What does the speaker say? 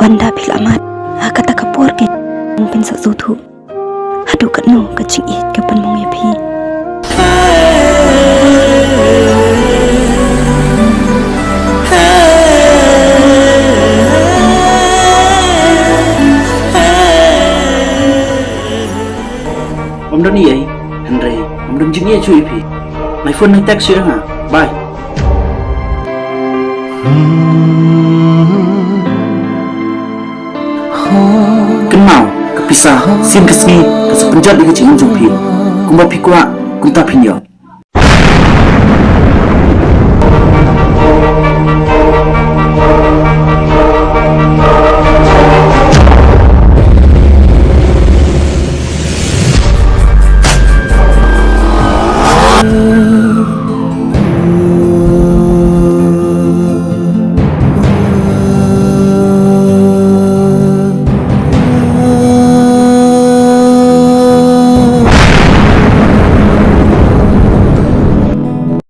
Wanda pilamat kata kapur ke mungkin sak zutu. Hadu kat no kecing it kapan mong yapi. Om don ni Andre, om don jini cuy pi. My phone ni text ya ha. Bye. Kenal, kepisah, sin kesini, kesepenjat di kecil jumpi. Kumba pikwa, kunta pinyo.